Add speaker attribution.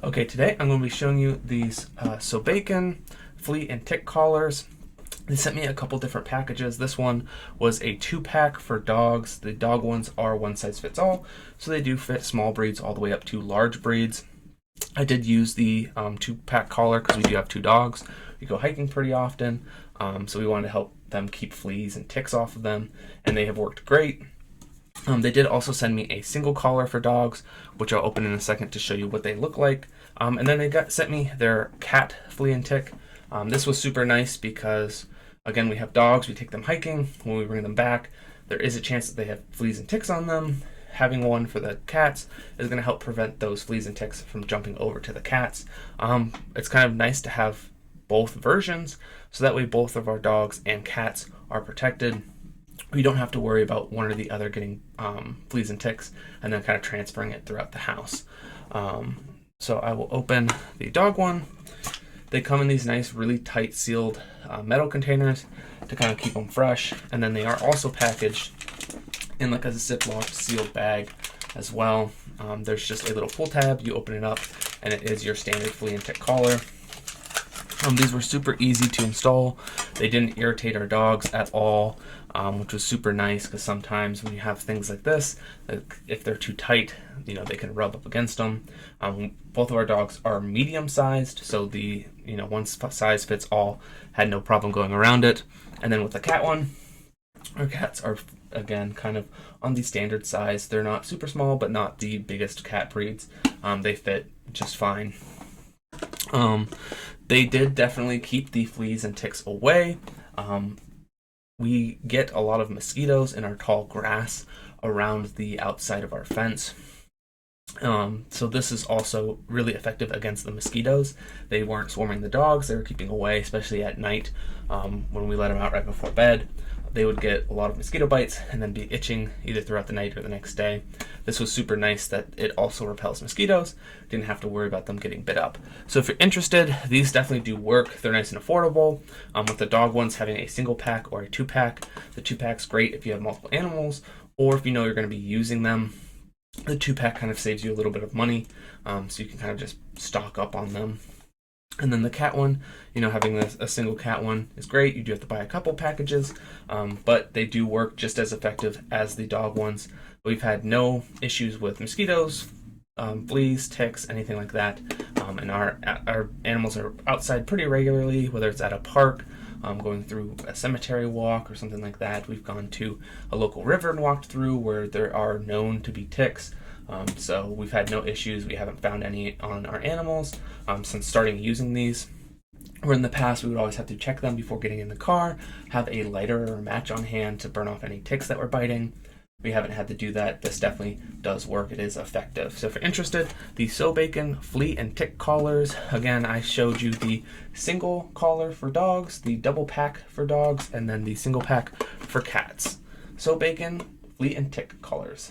Speaker 1: Okay, today I'm going to be showing you these SOBAKEN flea and tick collars. They sent me a couple different packages. This one was a 2-pack for dogs. The dog ones are one size fits all, so they do fit small breeds all the way up to large breeds. I did use the 2-pack collar because we do have 2 dogs. We go hiking pretty often, so we wanted to help them keep fleas and ticks off of them, and they have worked great. They did also send me a single collar for dogs, which I'll open in a second to show you what they look like. And then they sent me their cat flea and tick. This was super nice because, again, we have dogs, we take them hiking. When we bring them back, there is a chance that they have fleas and ticks on them. Having one for the cats is going to help prevent those fleas and ticks from jumping over to the cats. It's kind of nice to have both versions, so that way both of our dogs and cats are protected. We don't have to worry about one or the other getting fleas and ticks and then kind of transferring it throughout the house. So I will open the dog one. They come in these nice, really tight sealed metal containers to kind of keep them fresh. And then they are also packaged in like a Ziploc sealed bag as well. There's just a little pull tab. You open it up and it is your standard flea and tick collar. These were super easy to install. They didn't irritate our dogs at all, which was super nice because sometimes when you have things like this, if they're too tight, they can rub up against them. Both of our dogs are medium sized, so the one size fits all had no problem going around it. And then with the cat one, our cats are again kind of on the standard size. They're not super small, but not the biggest cat breeds. They fit just fine. They did definitely keep the fleas and ticks away. We get a lot of mosquitoes in our tall grass around the outside of our fence. So this is also really effective against the mosquitoes. They weren't swarming the dogs, they were keeping away, especially at night when we let them out right before bed. They would get a lot of mosquito bites and then be itching either throughout the night or the next day. This was super nice that it also repels mosquitoes. Didn't have to worry about them getting bit up. So if you're interested, these definitely do work. They're nice and affordable. With the dog ones having a single pack or a 2-pack. The 2-pack's great if you have multiple animals or if you know you're going to be using them. The 2-pack kind of saves you a little bit of money, so you can kind of just stock up on them. And then the cat one, having a single cat one is great. You do have to buy a couple packages, but they do work just as effective as the dog ones. We've had no issues with mosquitoes, fleas, ticks, anything like that. And our animals are outside pretty regularly, whether it's at a park, going through a cemetery walk or something like that. We've gone to a local river and walked through where there are known to be ticks. So we've had no issues. We haven't found any on our animals since starting using these. Where in the past we would always have to check them before getting in the car, have a lighter or a match on hand to burn off any ticks that were biting. We haven't had to do that. This definitely does work. It is effective. So if you're interested, the SOBAKEN flea and tick collars. Again, I showed you the single collar for dogs, the double pack for dogs, and then the single pack for cats. SOBAKEN flea and tick collars.